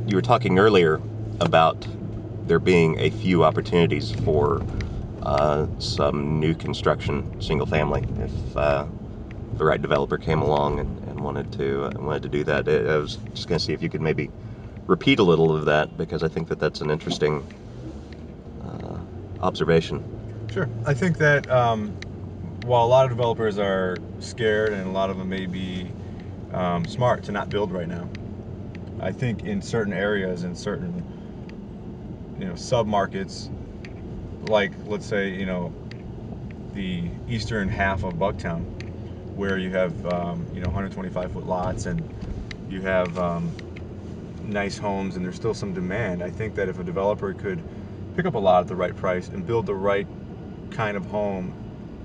You were talking earlier about there being a few opportunities for some new construction, single family, if the right developer came along and wanted to do that. I was just going to see if you could maybe repeat a little of that, because I think that that's an interesting observation. Sure. I think that while a lot of developers are scared and a lot of them may be smart to not build right now, I think in certain areas, in certain sub-markets, like let's say the eastern half of Bucktown, where you have 125-foot lots and you have nice homes and there's still some demand. I think that if a developer could pick up a lot at the right price and build the right kind of home,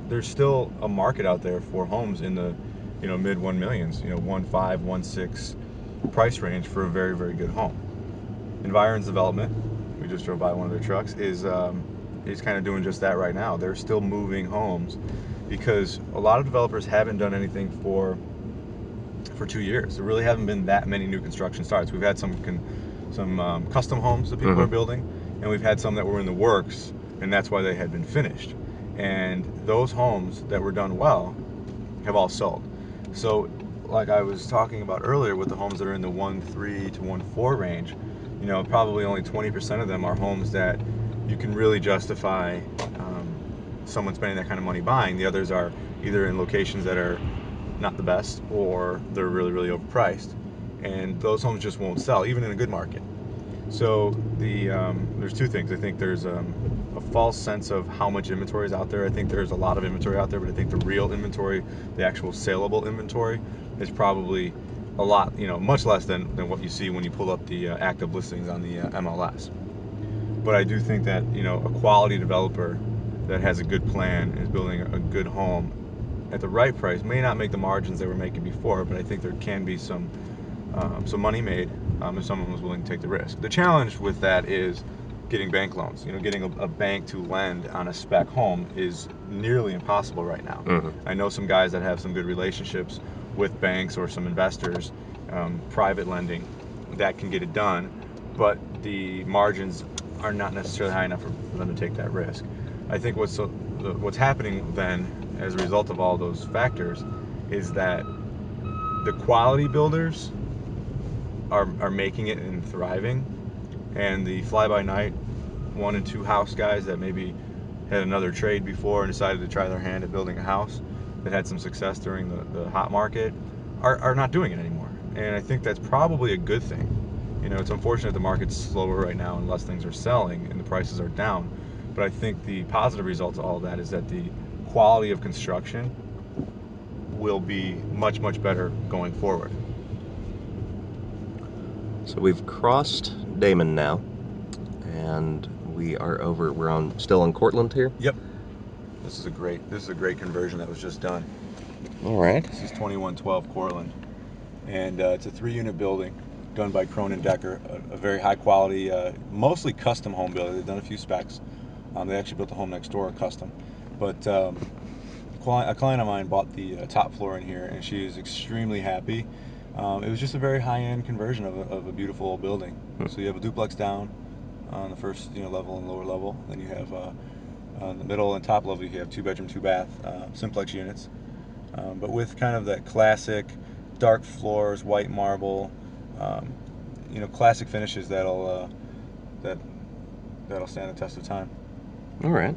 there's still a market out there for homes in the mid 1 millions, 1.5, 1.6 price range for a very, very good home. Environs Development, we just drove by one of their trucks, is kind of doing just that right now. They're still moving homes because a lot of developers haven't done anything for 2 years. There really haven't been that many new construction starts. We've had some custom homes that people are building, and we've had some that were in the works, and that's why they had been finished. And those homes that were done well have all sold. So like I was talking about earlier with the homes that are in the 1.3 to 1.4 range, probably only 20% of them are homes that you can really justify someone spending that kind of money buying. The others are either in locations that are not the best, or they're really, really overpriced, and those homes just won't sell even in a good market. So there's two things. I think there's a false sense of how much inventory is out there. I think there's a lot of inventory out there, but I think the real inventory, the actual saleable inventory, is probably a lot, much less than what you see when you pull up the active listings on the MLS. But I do think that a quality developer that has a good plan and is building a good home at the right price may not make the margins they were making before, but I think there can be some money made if someone was willing to take the risk. The challenge with that is getting bank loans. Getting a bank to lend on a spec home is nearly impossible right now. I know some guys that have some good relationships with banks or some investors, private lending, that can get it done, but the margins are not necessarily high enough for them to take that risk. I think what's happening then, as a result of all those factors, is that the quality builders are making it and thriving, and the fly-by-night 1 and 2 house guys that maybe had another trade before and decided to try their hand at building a house that had some success during the hot market are not doing it anymore. And I think that's probably a good thing. It's unfortunate the market's slower right now and less things are selling and the prices are down, but I think the positive result of all of that is that the quality of construction will be much, much better going forward. So we've crossed Damon now, and we're still on Cortland here. Yep. This is a great conversion that was just done. All right. This is 2112 Cortland, and it's a 3-unit building done by Cronin Decker, a very high quality, mostly custom home builder. They've done a few specs. They actually built the home next door custom, but a client of mine bought the top floor in here, and she is extremely happy. It was just a very high-end conversion of a beautiful old building. So you have a duplex down on the first level and lower level. Then you have on the middle and top level you have 2-bedroom, 2-bath simplex units, but with kind of that classic dark floors, white marble, classic finishes that'll stand the test of time. All right.